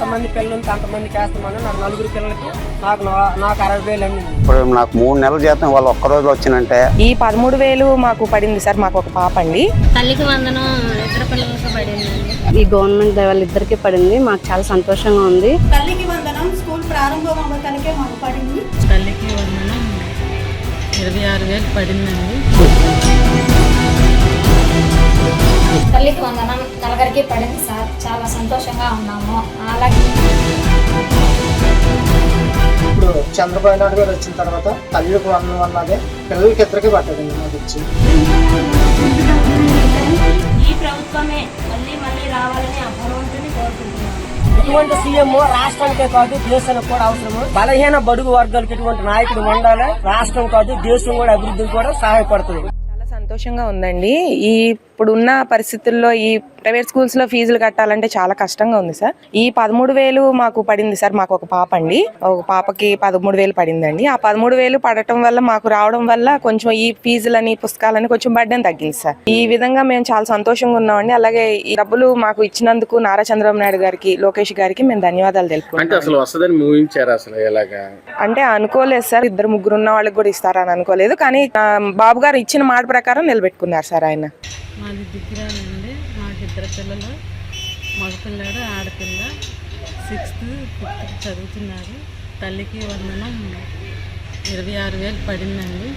ఎంతమంది పిల్లలు ఉంటే అంతమందికి వేస్తామని నాకు 4 పిల్లలకి నాకు 60,000 అండి. ఇప్పుడు నాకు 3 నెలల జీతం వాళ్ళు ఒక్క రోజు వచ్చినంటే ఈ 13,000 మాకు పడింది సార్. మాకు ఒక పాప అండి. తల్లికి వందనం ఇద్దరు పిల్లలకి పడిందండి. ఈ గవర్నమెంట్ దయ వల్ల ఇద్దరికి పడింది. మాకు చాలా సంతోషంగా ఉంది. తల్లికి వందనం స్కూల్ ప్రారంభం అవ్వటానికే మాకు పడింది. తల్లికి వందనం 26,000 పడిందండి. తల్లికి వందనం నలుగురికి పడింది సార్. చాలా సంతోషంగా ఉన్నాము. అలాగే ఇప్పుడు చంద్రబాబు నాయుడు గారు వచ్చిన తర్వాత తల్లికి వందనం అన్నదే పిల్లలకి ఇద్దరికి పట్టదండి. నాకు వచ్చి ఈ ప్రభుత్వమే మళ్ళీ మళ్ళీ రావాలని ఆ భగవంతుని కోరుకుంటున్నాను. ఇటువంటి సీఎం రాష్ట్రానికే కాదు దేశానికి కూడా అవసరము. బలహీన బడుగు వర్గాలకు ఇటువంటి నాయకుడు ఉండాలి. రాష్ట్రం కాదు దేశం కూడా అభివృద్ధికి కూడా సహాయపడుతుంది. చాలా సంతోషంగా ఉందండి. ఇప్పుడున్న పరిస్థితుల్లో ఈ ప్రైవేట్ స్కూల్స్ లో ఫీజులు కట్టాలంటే చాలా కష్టంగా ఉంది సార్. ఈ 13,000 మాకు పడింది సార్. మాకు ఒక పాప అండి. ఒక పాపకి 13,000 పడిందండి. ఆ 13,000 పడటం వల్ల మాకు రావడం వల్ల కొంచెం ఈ ఫీజులని పుస్తకాలని కొంచెం బడ్డెన్ తగ్గింది సార్. ఈ విధంగా మేము చాలా సంతోషంగా ఉన్నామండి. అలాగే ఈ డబ్బులు మాకు ఇచ్చినందుకు నారా చంద్రబాబు నాయుడు గారికి, లోకేష్ గారికి మేము ధన్యవాదాలు తెలుపుకుంటున్నాం. అంటే అనుకోలేదు సార్. 2-3 ఉన్న వాళ్ళకి కూడా ఇస్తారని అనుకోలేదు. కానీ బాబు గారు ఇచ్చిన మాట ప్రకారం నిలబెట్టుకున్నారు సార్ ఆయన. మాది దిగ్గురాలండి. మాకు 2 పిల్లలు, మగపిల్లాడు ఆడపిల్ల. 6th 5th చదువుతున్నారు. తల్లికి వందనం 26,000 పడిందండి.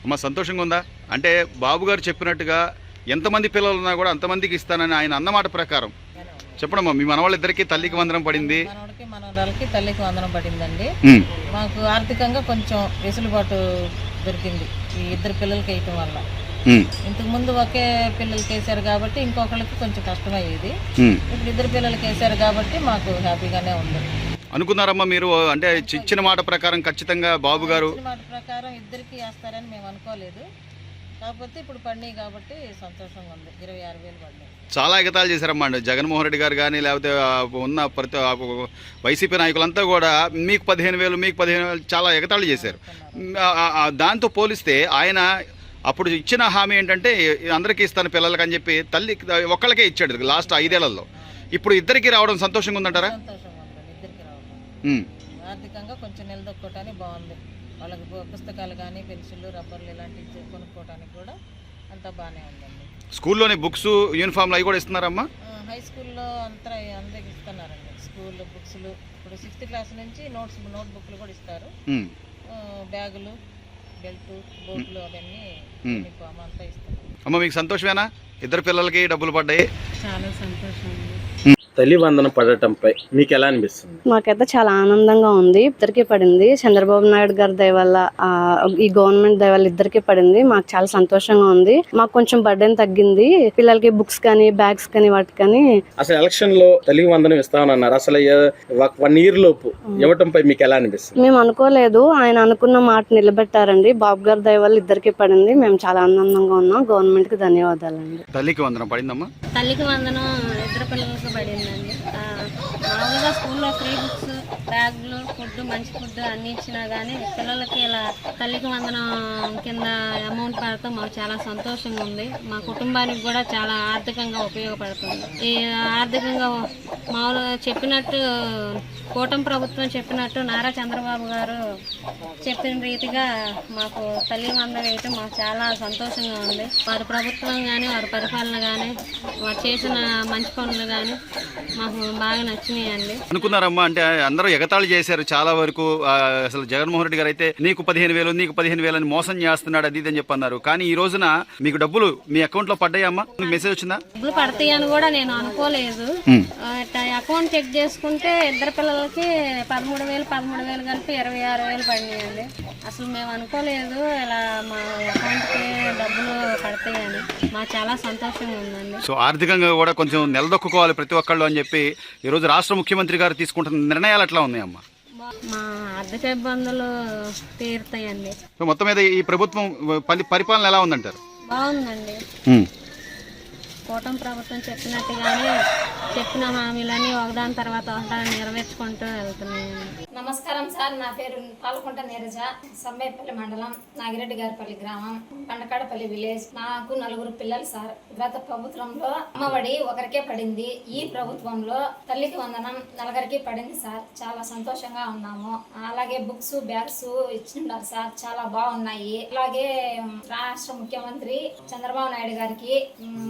అమ్మ సంతోషంగా ఉందా? అంటే బాబు గారు చెప్పినట్టుగా ఎంతమంది పిల్లలు ఉన్నా కూడా అంతమందికి ఇస్తానని ఆయన అన్నమాట ప్రకారం చెప్పడమ్మా. మీ మనవాళ్ళిద్దరికి తల్లికి వందనం పడింది. మనవరాలకి తల్లికి వందనం పడిందండి. మాకు ఆర్థికంగా కొంచెం వెసులుబాటు దొరికింది ఈ 2 పిల్లలకి వేయటం వల్ల. ఇంతకు ముందు ఒకే పిల్లలకి వేసారు కాబట్టి ఇంకొకరికి కొంచెం కష్టమయ్యేది. ఇప్పుడు 2 పిల్లలకి వేసారు కాబట్టి మాకు హ్యాపీగానే ఉంది. అనుకున్నారమ్మా మీరు? అంటే ఇచ్చిన మాట ప్రకారం ఖచ్చితంగా బాబు గారు మాట ప్రకారం 2కి వేస్తారని మేము అనుకోలేదు. కాకపోతే ఇప్పుడు పడినాయి కాబట్టి సంతోషంగా ఉంది. 26,000 పడినాయి. చాలా ఎగతాళి చేశారమ్మా. జగన్మోహన్ రెడ్డి గారు కానీ లేకపోతే ఉన్న ప్రతి వైసీపీ నాయకులంతా కూడా మీకు 15,000 మీకు 15,000 చాలా ఎగతాళి చేశారు. దాంతో పోలిస్తే ఆయన అప్పుడు ఇచ్చిన హామీ ఏంటంటే అందరికీ ఇస్తాను పిల్లలకి అని చెప్పి తల్లి ఒక్కళ్ళకే ఇచ్చాడు లాస్ట్ 5 ఏళ్లలో. ఇప్పుడు 2కి రావడం సంతోషంగా ఉందంటారా? సంతోషంగా ఉందండి 2కి రావడం. ఆర్థికంగా కొంచెం నిలదొక్కోవటానికి బాగుంది. వాళ్ళకి పుస్తకాలు కానీ పెన్సిళ్ళు, రబ్బర్లు ఇలాంటివి కొనుక్కోవడానికి కూడా అంతా బాగానే ఉందండి. స్కూల్లోని బుక్స్, యూనిఫామ్లు అవి కూడా ఇస్తున్నారమ్మా? హై స్కూల్లో అంతా అందరికి ఇస్తున్నారండి. స్కూల్ బుక్స్లు ఇప్పుడు 6th క్లాస్ నుంచి నోట్ బుక్లు కూడా ఇస్తారు. బ్యాగులు, బెల్ట్, బోట్లు అవన్నీ యూనిఫామ్ అంతా ఇస్తారు. అమ్మ మీకు సంతోషమేనా? 2 పిల్లలకి డబ్బులు పడ్డాయి. చాలా సంతోషం. తల్లి వందనం పడటంపై మీకు ఎలా అనిపిస్తుంది? మాకైతే చాలా ఆనందంగా ఉంది. ఇద్దరికి పడింది. చంద్రబాబు నాయుడు గారి దయ వల్ల, ఈ గవర్నమెంట్ దయ వల్ల ఇద్దరికి పడింది. మాకు చాలా సంతోషంగా ఉంది. మాకు కొంచెం బర్డెన్ తగ్గింది. పిల్లలకి బుక్స్ కానీ బ్యాగ్స్ కానీ వాటి కానీ. అసలు ఎలక్షన్ లో తల్లి వందనం ఇస్తామన్నారు. అసలు 1 year లోపు ఇవ్వటంపై మీకు ఎలా అనిపిస్తుంది? మేము అనుకోలేదు. ఆయన అనుకున్న మాట నిలబెట్టారండి. బాబు గారి దయ వల్ల ఇద్దరికి పడింది. మేము చాలా ఆనందంగా ఉన్నాం. గవర్నమెంట్ కి ధన్యవాదాలండి. తల్లికి వందనం పడిందమ్మా? తల్లికి వందనం 2 పిల్లలకి పడిందండి. మామూలుగా స్కూల్లో ఫ్రీ బుక్స్, బ్యాగులు, ఫుడ్, మంచి ఫుడ్ అన్నీ ఇచ్చినా కానీ పిల్లలకి ఇలా తల్లికి వందనం కింద అమౌంట్ పడతాం మాకు చాలా సంతోషంగా ఉంది. మా కుటుంబానికి కూడా చాలా ఆర్థికంగా ఉపయోగపడుతుంది. ఈ ఆర్థికంగా మామూలుగా చెప్పినట్టు కూటమి ప్రభుత్వం చెప్పినట్టు నారా చంద్రబాబు గారు చెప్పిన రీతిగా మాకు తల్లి వందనం వేయటం మాకు చాలా సంతోషంగా ఉంది. వారి ప్రభుత్వం కానీ వారి పరిపాలన కానీ వారు చేసిన మంచి పనులు కానీ మాకు బాగా నచ్చినాయండి. అనుకున్నారమ్మా? అంటే అందరూ ఎగతాళి చేశారు చాలా వరకు. అసలు జగన్మోహన్ రెడ్డి గారు అయితే నీకు 15,000 నీకు 15,000 అని మోసం చేస్తున్నాడు అది ఇది అని చెప్పన్నారు. కానీ ఈ రోజున మీకు డబ్బులు మీ అకౌంట్ లో పడ్డాయమ్మా? మెసేజ్ వచ్చిందా? డబ్బులు పడతాయి అని కూడా నేను అనుకోలేదు. అకౌంట్ చెక్ చేసుకుంటే 2 పిల్లలకి 13,000 కలిపి 26,000 పడినాయండి. అసలు మేము అనుకోలేదు ఇలా మా అకౌంట్కి డబ్బులు పడతాయని. మాకు చాలా సంతోషంగా ఉందండి. సో ఆర్థికంగా కూడా కొంచెం నిలదొక్కుకోవాలి ప్రతి ఒక్కళ్ళు అని చెప్పి ఈరోజు రాష్ట్ర ముఖ్యమంత్రి గారు తీసుకుంటున్న నిర్ణయాలు ఎట్లా ఉన్నాయమ్మా? మా ఆర్థిక ఇబ్బందులు తీరుతాయండి. సో మొత్తం మీద ఈ ప్రభుత్వం పరిపాలన ఎలా ఉందంటారు? బాగుందండి. కూటమి ప్రభుత్వం చెప్పినట్టుగానే చెప్పిన హామీలన్నీ ఒకదాని తర్వాత ఒకదాన్ని నెరవేర్చుకుంటూ వెళ్తున్నాయండి. నమస్కారం సార్, నా పేరు పాలకుంట నీరజ, సమ్మేపల్లి మండలం, నాగిరెడ్డి గారిపల్లి గ్రామం, పండకాడపల్లి విలేజ్. నాకు 4 పిల్లలు సార్. గత ప్రభుత్వంలో అమ్మఒడి ఒకరికే పడింది. ఈ ప్రభుత్వంలో తల్లికి వందనం 4 పడింది సార్. చాలా సంతోషంగా ఉన్నాము. అలాగే బుక్స్, బ్యాగ్స్ ఇచ్చిన్నారు సార్, చాలా బాగున్నాయి. అలాగే రాష్ట్ర ముఖ్యమంత్రి చంద్రబాబు నాయుడు గారికి,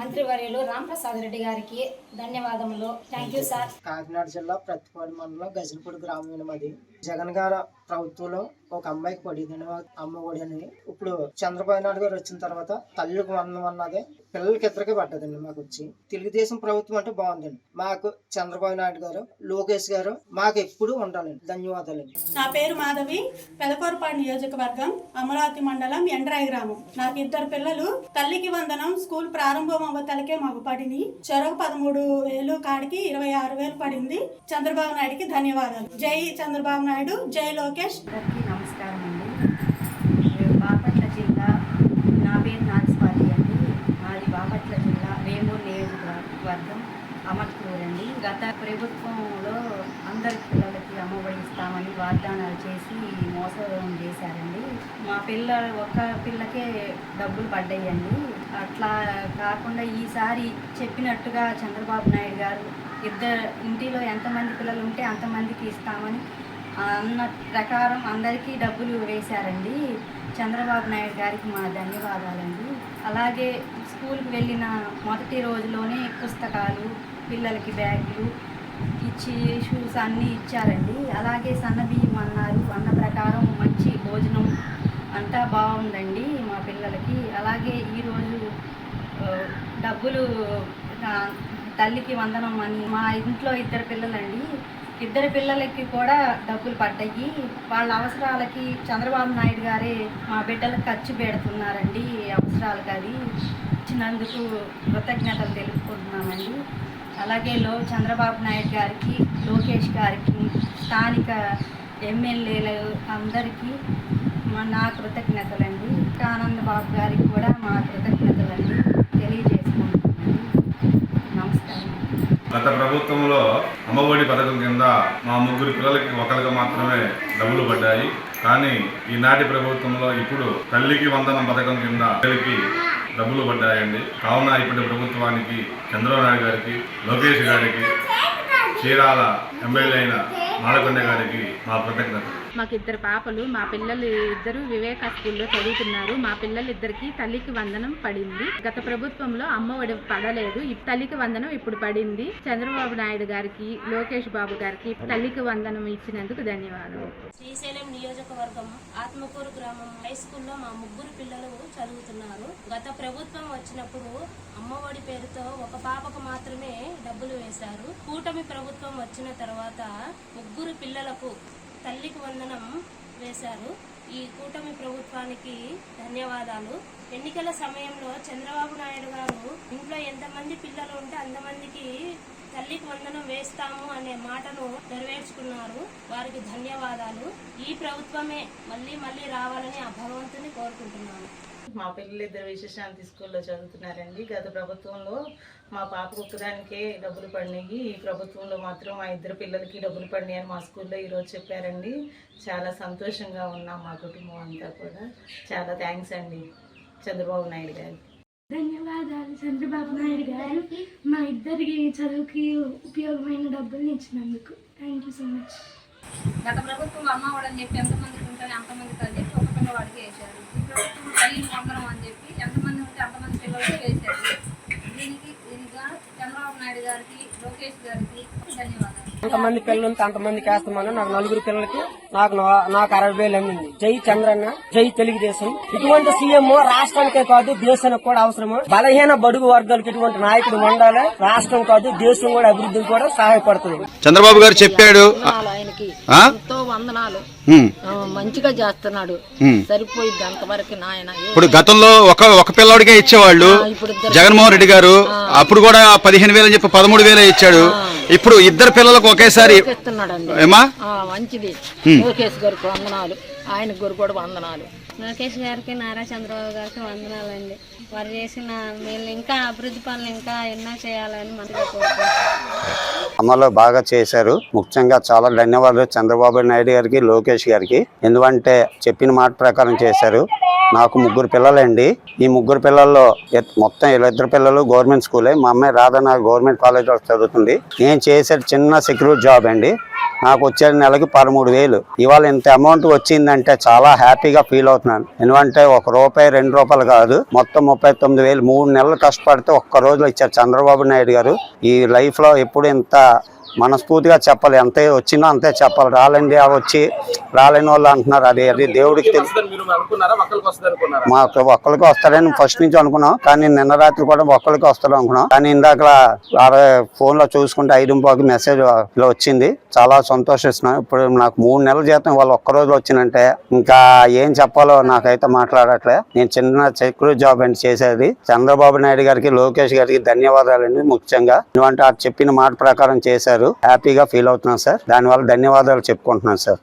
మంత్రివర్యులు రాంప్రసాద్ రెడ్డి గారికి ధన్యవాదములు. Thank you sir. కాకినాడ జిల్లా ప్రతిపాడు మండలం గజనపూడి గ్రామం మాది. జగన్ గారు ప్రభుత్వంలో ఒక అమ్మాయికి పడింది అమ్మ ఒడి అని. ఇప్పుడు చంద్రబాబు నాయుడు గారు వచ్చిన తర్వాత తల్లికి వందనం అన్నదే పిల్లలకి ఇద్దరికి పడ్డదండి. మాకు వచ్చి తెలుగుదేశం ప్రభుత్వం అంటే బాగుందండి. మాకు చంద్రబాబు నాయుడు గారు, లోకేష్ గారు మాకు ఎప్పుడు ఉండాలండి. ధన్యవాదాలండి. నా పేరు మాధవి, పెదకూరపాడు నియోజకవర్గం, అమరావతి మండలం, ఎండ్రాయి గ్రామం. నాకు 2 పిల్లలు. తల్లికి వందనం స్కూల్ ప్రారంభం అవ్వతలకే మాకు పడింది. చెరకు 13,000 కాడికి 26,000 పడింది. చంద్రబాబు నాయుడుకి ధన్యవాదాలు. జై చంద్రబాబు నాయుడు, జై లోకేష్. నమస్కారం అండి. బాపట్ల జిల్లా, నా పేరు నాగస్వాతి అండి. మాది బాపట్ల జిల్లా, వేమూరు నియోజకవర్గం, అమర్కూర్ అండి. గత ప్రభుత్వంలో అందరి పిల్లలకి అమ్మఒడి ఇస్తామని వాగ్దానాలు చేసి మోసం చేశారండి. మా ఒక్క పిల్లకే డబ్బులు పడ్డాయండి. అట్లా కాకుండా ఈసారి చెప్పినట్టుగా చంద్రబాబు నాయుడు గారు ఇంటిలో ఎంతమంది పిల్లలు ఉంటే అంతమందికి ఇస్తామని అన్న ప్రకారం అందరికీ డబ్బులు వేశారండి. చంద్రబాబు నాయుడు గారికి మా ధన్యవాదాలండి. అలాగే స్కూల్కి వెళ్ళిన మొదటి రోజులోనే పుస్తకాలు, పిల్లలకి బ్యాగులు ఇచ్చి షూస్ అన్నీ ఇచ్చారండి. అలాగే సన్నబియ్యం అన్నారు. అన్న ప్రకారం మంచి భోజనం అంతా బాగుందండి మా పిల్లలకి. అలాగే ఈరోజు డబ్బులు తల్లికి వందనం అని మా ఇంట్లో 2 పిల్లలండి. 2 పిల్లలకి కూడా డబ్బులు పడ్డాయి. వాళ్ళ అవసరాలకి చంద్రబాబు నాయుడు గారే మా బిడ్డలకు ఖర్చు పెడుతున్నారండి. అవసరాలకు అది ఇచ్చినందుకు కృతజ్ఞతలు తెలుపుకుంటున్నామండి. అలాగే చంద్రబాబు నాయుడు గారికి, లోకేష్ గారికి, స్థానిక ఎమ్మెల్యేలు అందరికీ నా కృతజ్ఞతలండి. ఆనంద్ బాబు గారికి కూడా మా కృతజ్ఞతలండి తెలియజేసుకుంటున్నాను. నమస్కారం. గత ప్రభుత్వంలో అమ్మఒడి పథకం కింద మా 3 పిల్లలకి ఒకరికి మాత్రమే డబ్బులు పడ్డాయి. కానీ ఈనాటి ప్రభుత్వంలో ఇప్పుడు తల్లికి వందనం పథకం కింద పిల్లలకి డబ్బులు పడ్డాయండి. కావున ఇప్పటి ప్రభుత్వానికి, చంద్రబాబు నాయుడు గారికి, లోకేష్ గారికి, చీరాల ఎమ్మెల్యే అయిన మాలకొండ గారికి మా కృతజ్ఞతలు. మాకు 2 పాపలు. మా పిల్లలు 2 వివేక స్కూల్లో చదువుతున్నారు. మా పిల్లలిద్దరికి తల్లికి వందనం పడింది. గత ప్రభుత్వంలో అమ్మఒడి పడలేదు. ఈ తల్లికి వందనం ఇప్పుడు పడింది. చంద్రబాబు నాయుడు గారికి, లోకేష్ బాబు గారికి తల్లికి వందనం ఇచ్చినందుకు ధన్యవాదాలు. శ్రీశైలం నియోజకవర్గం, ఆత్మకూరు గ్రామం హై స్కూల్లో మా 3 పిల్లలు చదువుతున్నారు. గత ప్రభుత్వం వచ్చినప్పుడు అమ్మఒడి పేరుతో ఒక పాపకు మాత్రమే డబ్బులు వేశారు. కూటమి ప్రభుత్వం వచ్చిన తర్వాత 3 పిల్లలకు తల్లికి వందనం వేశారు. ఈ కూటమి ప్రభుత్వానికి ధన్యవాదాలు. ఎన్నికల సమయంలో చంద్రబాబు నాయుడు గారు ఇంట్లో ఎంతమంది పిల్లలు ఉంటే అంతమందికి తల్లికి వందనం వేస్తాము అనే మాటను నెరవేర్చుకున్నారు. వారికి ధన్యవాదాలు. ఈ ప్రభుత్వమే మళ్ళీ మళ్ళీ రావాలని ఆ భగవంతుని కోరుకుంటున్నాను. మా పిల్లలు 2 విశ్వశాంతి స్కూల్లో చదువుతున్నారండి. గత ప్రభుత్వంలో మా పాపకు ఒక్కదానికే డబ్బులు పడినాయి. ఈ ప్రభుత్వంలో మాత్రం మా 2 పిల్లలకి డబ్బులు పడినాయి అని మా స్కూల్లో ఈరోజు చెప్పారండి. చాలా సంతోషంగా ఉన్నాం మా కుటుంబం అంతా కూడా. చాలా థ్యాంక్స్ అండి చంద్రబాబు నాయుడు గారు. ధన్యవాదాలు చంద్రబాబు నాయుడు గారు, మా 2 చదువుకి ఉపయోగమైన డబ్బులు ఇచ్చినందుకు. Thank you so much. గత ప్రభుత్వం అమ్మఒడి అని చెప్పి ఎంతమందికి ఉంటుంది అంతమందికి అని చెప్పి ఒక పిల్లవాడికి వేశారు. ఈ ప్రభుత్వం తల్లికి వందనం అని చెప్పి ఎంతమంది ఉంటే అంతమంది పిల్లలకి వేశారు. దీనికి చంద్రబాబు నాయుడు గారికి, లోకేష్ గారికి ధన్యవాదాలు. ఎంతమంది పిల్లలు ఉంటే అంతమందికి వేస్తామని నాకు 4 పిల్లలకి నాకు 60,000 అందింది. జై చంద్రన్న, జై తెలుగుదేశం. ఇటువంటి సీఎం రాష్ట్రానికే కాదు దేశానికి కూడా అవసరము. బలహీన బడుగు వర్గాలకు ఇటువంటి నాయకుడు ఉండాలి. రాష్ట్రం కాదు దేశం కూడా అభివృద్ధికి కూడా సహాయపడుతుంది. చంద్రబాబు గారు చెప్పాడు, ఆయనకి ఎంతో వందనాలు. మంచిగా చేస్తున్నాడు. సరిపోయింది అంతవరకు నాయన. ఇప్పుడు గతంలో ఒక పిల్లవాడికే ఇచ్చేవాళ్ళు జగన్మోహన్ రెడ్డి గారు. అప్పుడు కూడా 15,000 అని చెప్పి 13,000 ఇచ్చాడు. ఇప్పుడు 2 పిల్లలకు ఒకేసారి ఇస్తున్నాడండి. మంచిది. లోకేష్ గారికి వందనాలు, ఆయన గారు కూడా వందనాలు. లోకేష్ గారికి, నారా చంద్రబాబు గారికి వందనాలండి. వారు చేసిన వీళ్ళు ఇంకా అభివృద్ధి పనులు ఇంకా ఎన్నో చేయాలని మనసుగా కోరుకుంటున్నాను. అమలు బాగా చేశారు. ముఖ్యంగా చాలా ధన్యవాదాలు చంద్రబాబు నాయుడు గారికి, లోకేష్ గారికి. ఎందుకంటే చెప్పిన మాట ప్రకారం చేశారు. నాకు 3 పిల్లలండి. ఈ 3 పిల్లల్లో మొత్తం 2 పిల్లలు గవర్నమెంట్ స్కూలే. మా అమ్మాయి రాధన గవర్నమెంట్ కాలేజ్లో చదువుతుంది. నేను చేసే చిన్న సెక్యూరిటీ జాబ్ అండి. నాకు వచ్చే నెలకి 13,000. ఇవాళ ఇంత అమౌంట్ వచ్చిందంటే చాలా హ్యాపీగా ఫీల్ అవుతున్నాను. ఎందుకంటే ₹1, ₹2 కాదు, మొత్తం 39,000. 3 నెలలు కష్టపడితే ఒక్క రోజులో ఇచ్చారు చంద్రబాబు నాయుడు గారు. ఈ లైఫ్లో ఎప్పుడు ఇంత మనస్ఫూర్తిగా చెప్పాలి. అంతే వచ్చినా అంతే చెప్పాలి. రాలేని వాళ్ళు అంటున్నారు. అది దేవుడికి తెలుసు. మాకు ఒక్కరికి వస్తాడని ఫస్ట్ నుంచి అనుకున్నాం, కానీ నిన్న రాత్రి కూడా ఒక్కరికి వస్తాడు అనుకున్నాం. కానీ ఇందాక ఫోన్ లో చూసుకుంటే 5:15 మెసేజ్ ఇలా వచ్చింది. చాలా సంతోషిస్తున్నాను. ఇప్పుడు నాకు 3 నెలల జీతం వాళ్ళు ఒక్క రోజు వచ్చినంటే ఇంకా ఏం చెప్పాలో నాకైతే మాట్లాడట్లే. నేను చిన్న సెక్యూరిటీ జాబ్ అని చేసేది. చంద్రబాబు నాయుడు గారికి, లోకేష్ గారికి ధన్యవాదాలండి. ముఖ్యంగా ఎందుకంటే చెప్పిన మాట ప్రకారం చేశారు. హ్యాపీగా ఫీల్ అవుతున్నాను సార్. దానివల్ల ధన్యవాదాలు చెప్పుకుంటున్నాను సార్.